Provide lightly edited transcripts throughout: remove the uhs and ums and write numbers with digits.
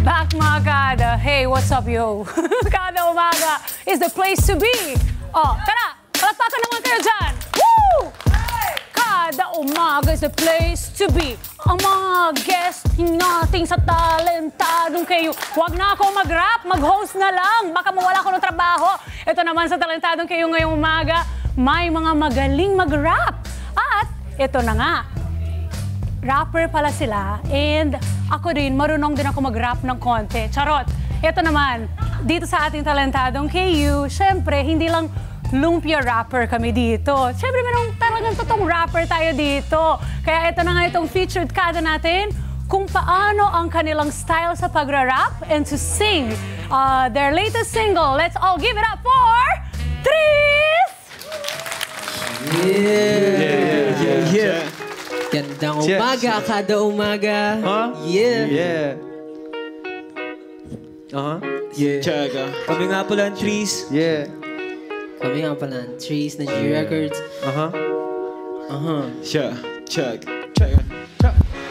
back, mga kada. Hey, what's up, yo? Kada Umaga is the place to be. Oh, tara! Palakpakan naman kayo dyan! Woo! Kada Umaga is the place to be. Ang mga guest natin sa Talentadong Kayo. Huwag na ako mag-rap, mag-host na lang. Baka mawala ko ng trabaho. Ito naman sa Talentadong Kayo ngayong umaga, may mga magaling mag-rap. At ito na nga, rapper pala sila, and ako din, marunong din ako mag-rap ng konti. Charot! Ito naman, dito sa ating Talentadong KU, syempre, hindi lang lumpia rapper kami dito. Syempre, mayroong talagang totoong rapper tayo dito. Kaya ito na nga itong featured kada natin, kung paano ang kanilang style sa pagra-rap and to sing their latest single. Let's all give it up for Tris! Yeah. Gandang umaga, kada umaga. Yeah. Yeah. Chaga. Kami nga pala ang Tris. Yeah. Kami nga pala ang Tris, ng G Records. Chug.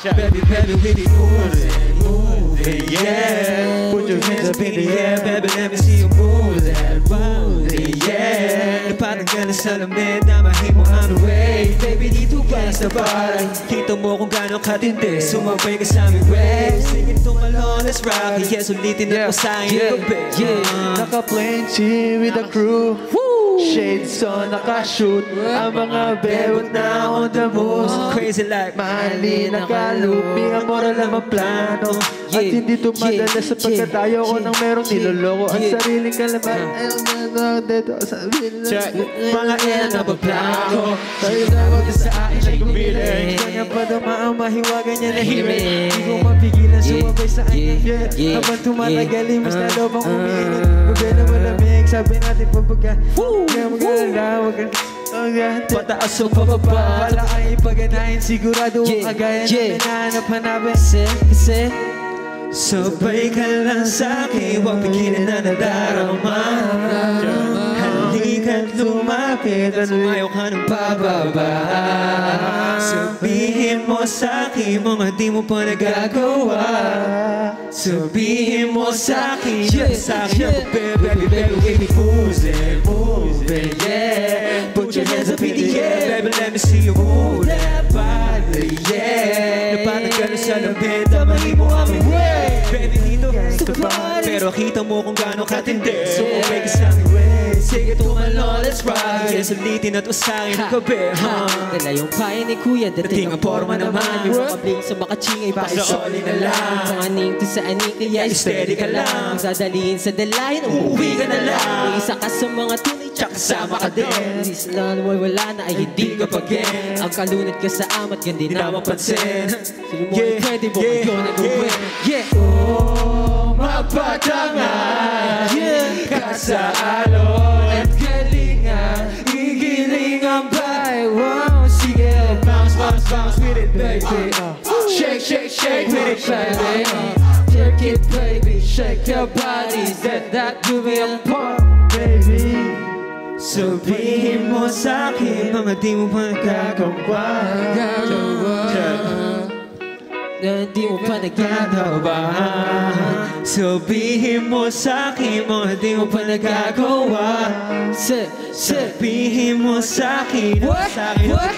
Baby, we be moving, yeah. Put your hands up in the air, baby, let me see you move that booty, yeah. Parang ka na sa lamig na mahimo on the way. Baby, dito ka sa bahay. Kita mo kung gano'ng katindi, sumabay ka sa aming way. Singin tumalon, let's rock. Yes, ulitin na ko sa akin gabi. Naka-plenty with the crew. Shades on, naka-shoot. Ang mga bewag na on the moves. Crazy like Mali, naka-loop. Ang moral lang ang plano. At hindi tumadala sapagkat ayaw ko nang merong niloloko. Ang sariling kalaman. Mga ilan na baplano. Tayo na ako sa akin ay gumiling. Kanya pa dumaan, mahiwagan niya na hirin. Hindi ko mapigilan, sumabay sa kanya. Habang tumatagali, mas lalo pang umiinit. Gabi na malamig, sabi natin pabaga. Kaya mag-alala, wag ka pataas o pababa. wala kang ipaganahin, sigurado ang kagaya na minanap-hanapin. Kasi sabay ka lang sa'kin, huwag pigilin na nadarama. Halika't lumapit at sumayaw ka ng pababa. Sabihin mo sa'kin mga di mo pa nagagawa. Sabihin mo sa'kin na sa'kin ang baby, we be moving, yeah. Put your hands up in the air, baby, let me see you move that body, yeah. Napatag ka na sa lamig, tamahin mo aming way. Baby, dito sa bar, pero kita mo kung gano'ng katindi. Sumabay ka sa aming way. Sige, tumalon, let's ride. Yes, ulitin at usahin ang gabi, dala yung payo ni Kuya, dating ang forma naman. Yung mga bling sa makachingay, pakisoli na lang. Ang aning to sa aning, kaya steady ka lang. Dadalihin sa dalahin, uuwi ka na lang. May isa ka sa mga tunay, tsaka kasama ka din. Hindi sila wala na ay hindi ka pagin. Ang kalunod ka sa amat, gandi na mapansin. Sino mo ay pwede mo kayo na gawin. Oh, mapatangan, kasalo at galingan, igiling ang bay. Wow, sige, bounce with it, baby. Shake with it, baby. Shake it, baby. Shake your body, set that movie apart, baby. Sabihin mo sa'kin mga di mo pa nagagawa. Di mo pa nagagawa. Sabihin mo sa'kin mga di mo pa nagagawa. Sabihin mo sa'kin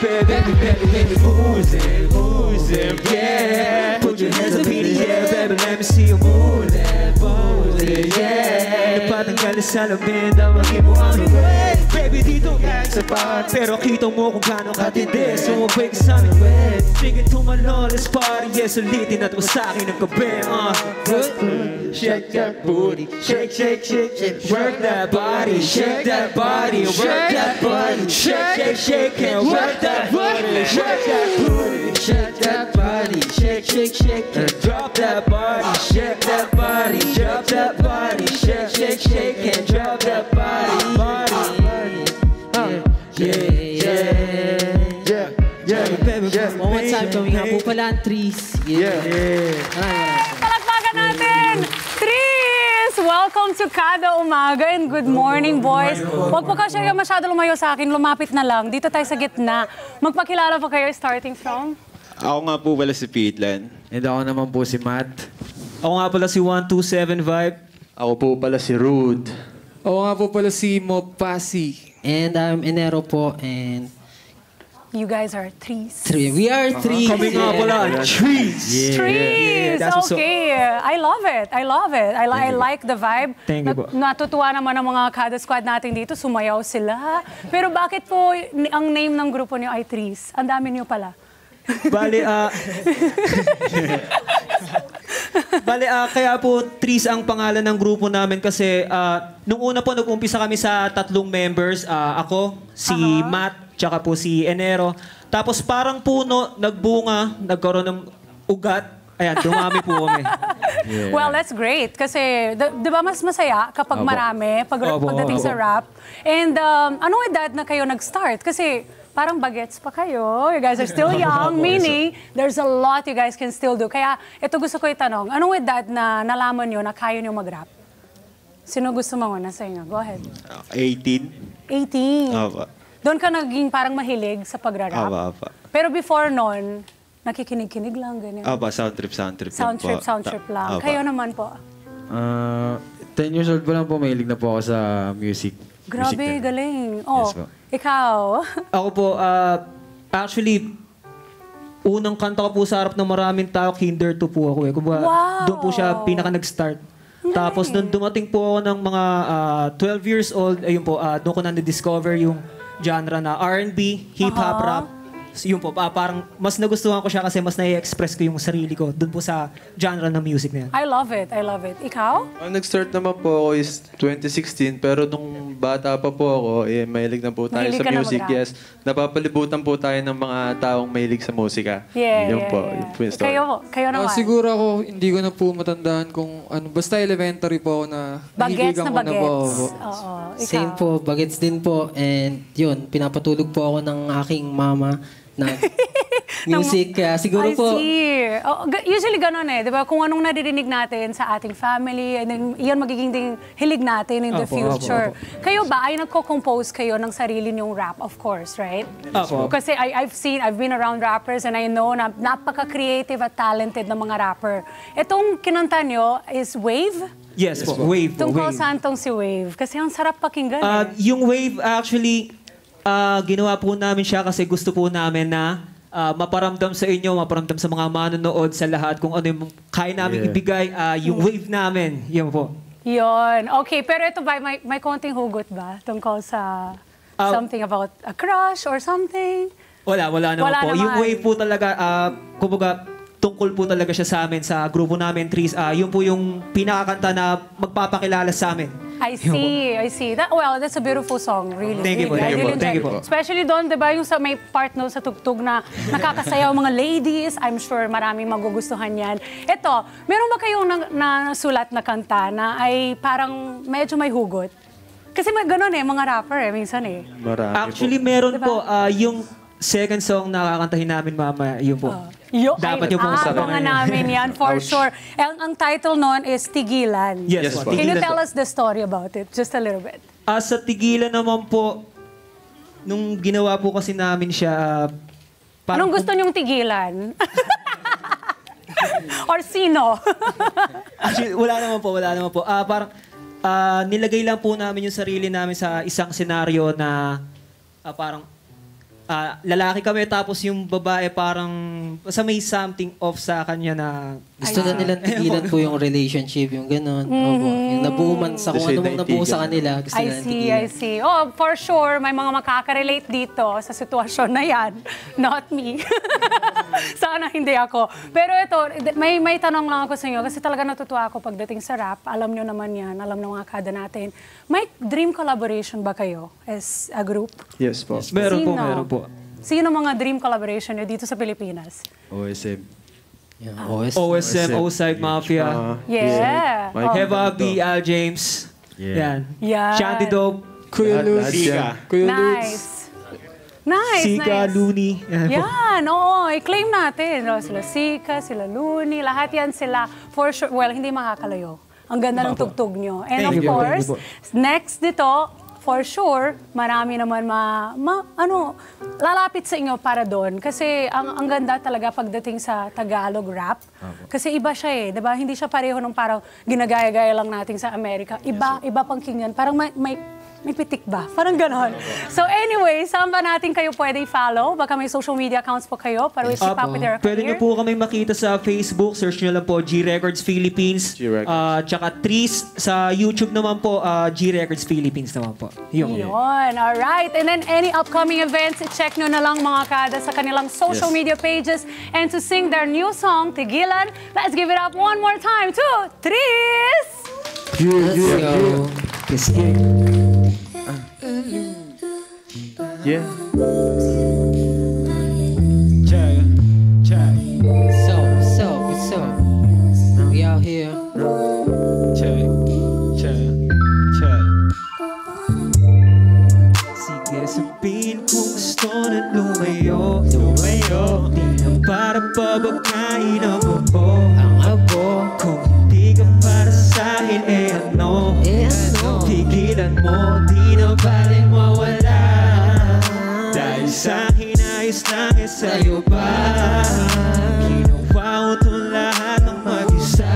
baby, moving, yeah. Put your hands up in the air, baby, let me see you move that body, yeah. Napatanggal sa lamig, damagin mo ang way. Baby, dito ka sa bar, pero kita mo kung gano'ng katindi. Sumabay ka sa aming way. Sige, tumalon, let's party. Yes, ulitin at usakin ang gabi. Shake that booty, shake, work that body, shake that body, work that body, shake, and work that booty, shake that booty, shake that body, shake, and drop that body, shake that body, drop that body, shake, and drop that body. One more time, kami nga po pala ang Tris. Palakpakan natin! Tris! Welcome to Kada Umaga and good morning, boys. Huwag po kasi kayo masyado lumayo sa akin, lumapit na lang. Dito tayo sa gitna. Magpakilala po kayo starting from? Ako nga po pala si Pitlan. And ako naman po si Matt. Ako nga pala si 127 Vibe. Ako po pala si Rude. Oo nga po pala si Mopasi. And I'm Enero po, and You guys are threes. we are three. Kami nga pala, trees. Trees! that's what's up. Okay. I love it. I love it. I like the vibe. Thank you po. Natutuwa naman ang mga Kada Squad natin dito. Sumayaw sila. Pero bakit po ang name ng grupo niyo ay Trees? Ang dami niyo pala. Bale, kaya po Trees ang pangalan ng grupo namin kasi nung una po nag-umpisa kami sa 3 members. Ako, si Matt, tsaka po si Enero. Tapos parang puno, nagbunga, nagkaroon ng ugat. Ayan, dumami po kami. Well, that's great. Kasi, di ba mas masaya kapag marami, pagdating sa rap. And anong edad na kayo nag-start? Kasi parang bagets pa kayo. You guys are still young, meaning there's a lot you guys can still do. Kaya ito gusto ko itanong, anong edad na nalaman nyo na kaya nyo mag-rap? Sino gusto muna sa inyo? Go ahead. 18. 18. Apa. Doon ka naging parang mahilig sa pagrarap? Apa. Pero before nun, nakikinig-kinig lang, ganyan. Apa, sound trip Sound trip lang. Apa. Kayo naman po. 10 years old pa lang po, mahilig na po ako sa music. Grabe, Music galing. Oh, Yes po. ikaw. Ako po, actually, unang kanta ko po sa harap ng maraming tao, Kinder 2 po ako eh. Kumbaga, Wow! doon po siya pinaka nag-start. Tapos nung dumating po ako ng mga 12 years old, ayun po, doon ko na na-discover yung genre na R&B, hip-hop, rap. Yun po, parang mas nagustuhan ko siya kasi mas nai-express ko yung sarili ko doon po sa genre ng music na yan. I love it. I love it. Ikaw? Ang nag-start naman po ako is 2016, pero nung bata pa po ako, mahilig na po tayo Mahilig sa ka na music. mag-rap. Yes, napapalibutan po tayo ng mga taong mahilig sa musika. Yeah, Yun yeah, po, yeah. yun po yung story. Kayo naman. Siguro ako, hindi ko na po matandaan kung ano. Basta elementary po ako na Bagets nahiligan na ko bagets. po. Oo. Ikaw? Same po, bagets din po. And yun, pinapatulog po ako ng aking mama na music. Kaya siguro I po, see. Oh, usually ganun eh. Di ba? Kung anong naririnig natin sa ating family, and then, iyan magiging ding hilig natin in the future. Kayo ba ay nagko-compose kayo ng sarili niyong rap, of course, right? Kasi I've been around rappers and I know na napaka-creative at talented ng mga rapper. Itong kinanta niyo is Wave? Yes po, Wave po, Tungkol Wave. saan tong si Wave? Kasi ang sarap pakinggan eh. Yung Wave, actually, ginawa po namin siya kasi gusto po namin na maparamdam sa inyo, maparamdam sa mga manonood, sa lahat, kung ano yung kaya namin ibigay, yung Wave namin. Yun po. Yun. Okay, pero ito ba, may konting hugot ba tungkol sa something about a crush or something? Wala naman Wala po. naman. Yung Wave po talaga, kumbaga, tungkol po talaga siya sa amin, sa grupo namin, Trees. Yun po yung pinakakanta na magpapakilala sa amin. I see. That's a beautiful song, really. Thank you po, really. I thank you really po, thank enjoy you it. po. Especially doon, di ba, yung sa may part no, sa tugtog na nakakasayaw mga ladies. I'm sure maraming magugustuhan yan. Ito, meron ba kayong nasulat na kanta na ay parang medyo may hugot? Kasi may ganun eh, mga rapper eh, minsan eh. Marami Actually, po. meron Diba? po, yung second song na kakantahin namin mamaya, yun po. Dapat yung pong abangan namin yan, for sure. Ang title nun is Tigilan. Yes, po. Can you Tigilan tell po. us the story about it? Just a little bit. Sa Tigilan naman po, nung ginawa po kasi namin siya, Anong gusto niyong tigilan? Or sino? Actually, wala naman po. Parang nilagay lang po namin yung sarili namin sa isang senaryo na parang lalaki kami tapos yung babae parang may something off sa kanya na gusto na nilang tigilan po yung relationship, yung gano'n. Opo. Yung nabuo man sa kung ano mong nabuo sa kanila, gusto na tigilan. I see. Oh, for sure, may mga makaka-relate dito sa sitwasyon na yan. Not me. Sana hindi ako. Pero ito, may tanong lang ako sa inyo kasi talaga natutuwa ako pagdating sa rap. Alam nyo naman yan, alam ng mga kada natin. May dream collaboration ba kayo as a group? Yes po. meron Sino? po. Sino mga dream collaboration nyo dito sa Pilipinas? OSM. Yeah, OSM, O-Side Mafia, Yeah. Mike Heva B, Al James, yan. Yeah. Shanty Dope, Kuya Luz. Kuya Luz. Nice, Sika, nice. Looney. Yan po. Yan, oo. I-claim natin. No, sila Sika, sila Looney, lahat yan sila. For sure, well, hindi makakalayo. Ang ganda ng tugtog nyo. And Thank of you po, course, thank you next dito, for sure, marami naman lalapit sa inyo para doon. Kasi ang ganda talaga pagdating sa Tagalog rap. Kasi iba siya eh, di ba? Hindi siya pareho nung parang ginagaya-gaya lang natin sa Amerika. Iba pang king yan. Parang may pitik ba? Parang ganon. So anyway, saan ba natin kayo pwede i-follow? Baka may social media accounts po kayo para we keep up with your career. Pwede nyo po kami makita sa Facebook. Search nyo lang po G Records Philippines. Tsaka Tris sa YouTube naman po, G Records Philippines naman po. Yun. Alright. And then any upcoming events, check nyo na lang mga kada sa kanilang social media pages. And to sing their new song, Tigilan, let's give it up one more time to Tris! Let's go. Yeah. What's up? We out here. Sige, sabihin kung gusto na lumayo. Di na para pabagkain ang abo. Kung hindi ka para sa'kin, ano? Tigilan mo, di na baling mawala. Dahil sa'kin ayos lang sa'yo ba? Ginawa ko itong lahat ng mag-isa.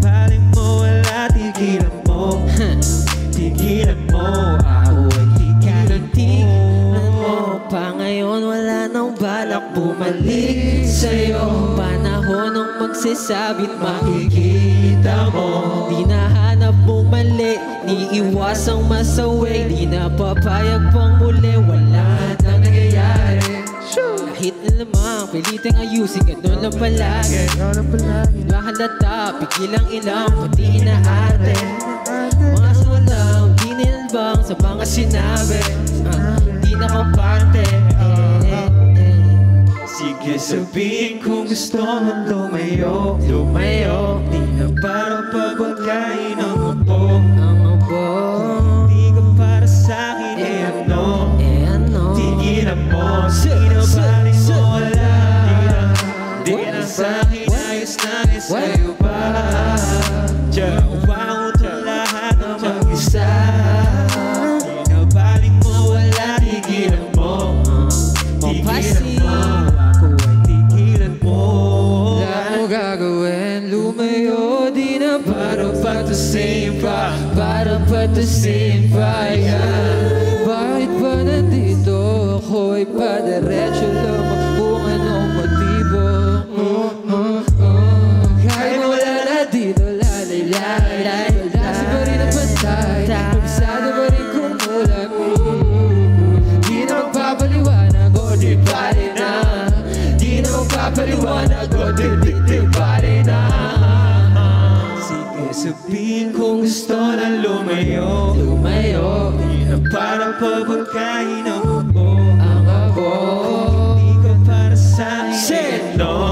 Baling mawala, tigilan mo. Tigilan mo, ako ay tigilan mo. Pa ngayon wala nang balak bumalik sa'yo. Panahon ng magsasabit makikita mo. Di nahanap mong mali, di iwasang masawi. Di na papayag pang muli, wala nang nangyayari. Kahit na lamang, pilitang ayusin, ganun lang palagi. Mahalata, pigilang ilang, pati inaate. Mga sulang, di nilbang sa mga sinabi. Di nakampante. Sige, sabihin kung gusto mong lumayo. Di na para pabagkain ang abo. Kung hindi ka para sa'kin, ano? Tigilan mo, di na baling mawala. Di na sa'kin, ayos lang sa'yo ba? Ginawa ko itong lahat ng mag-isa. Di na baling mawala, tigilan mo. Tigilan mo, ako ay tigilan mo. Wala mo gagawin, lumayo. Di na para patusin pa. Para patusin pa yan. Bakit ba nandito? Ako'y padiretso lang kung anong motibo. Kahit wala na dito, lalay. Lasi pa rin ang patay, kabisado pa rin kung ulan. Di na magpapaliwanag o di pare na. Di na magpapaliwanag o di pare na. Sige, sabihin kung gusto na lumayo. Di na para pabagkain ang abo. Kung hindi ka para sa'kin, no?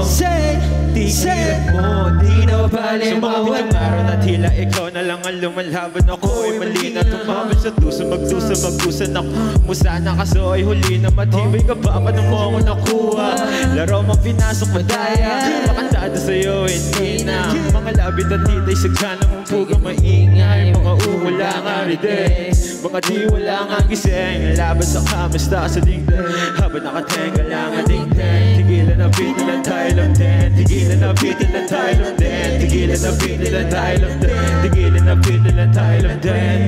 Tigilan mo, di na bali mawala. Sumapit yung araw na tila ikaw na lang ang lumalaban. Ako ay mali na tumawid sa tuso. Magdusa ako mo sana kaso ay huli na matibay ka ba? Paano mo ako nakuha? Laro mong pinasok madaya. Makantado sa'yo, hindi na. Mga labit at titay sagsana mong pugang maingay. Mga uwala nga ride. Mga di wala nga gising. Laban sa kamasta sa dingding. Habang nakatenga lang ang dingding. Tigilan na bitin ang tayo lang din. Tigilan na bitin ang tayo lang din. Tigilan na bitin ang tayo lang din. Tigilan na bitin ang tayo lang din.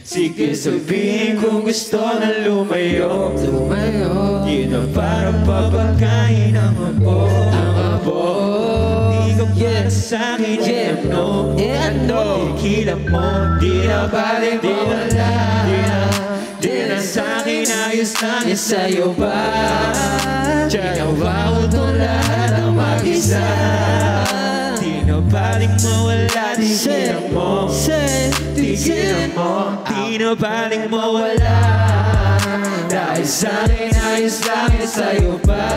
Sige, sabihin kung gusto na lumayo. Di na para pabagkain ang abo. Di ka para sa'kin, ano? Tigilan mo, di na bali mawala. Di na sa'kin, ayos lang sa'yo ba? Ginawa ko itong lahat ng mag-isa. Di na baling mawala, tigilan mo. Tigilan mo, di na baling mawala. Dahil sa'kin, ayos lang sa'yo ba?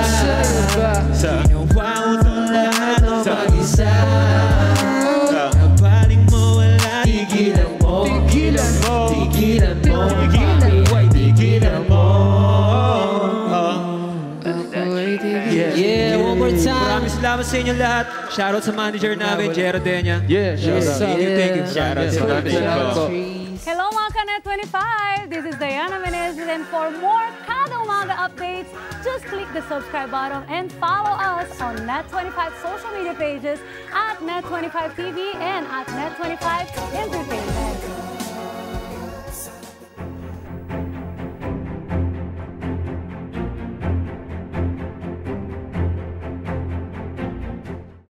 Ginawa ko itong lahat ng mag-isa. Di na baling mawala, tigilan mo. Tigilan mo, tigilan mo. Tigilan mo. Yeah, one more time. Maraming salamat sa inyo lahat. Shoutout sa manager namin, Jero Denya. Yeah, shout out. Thank you. Shout out sa manager ko. Hello mga ka-Net25! This is Diana Menezes, and for more Kada Umaga updates, just click the subscribe button and follow us on Net25 social media pages at Net25 TV and at Net25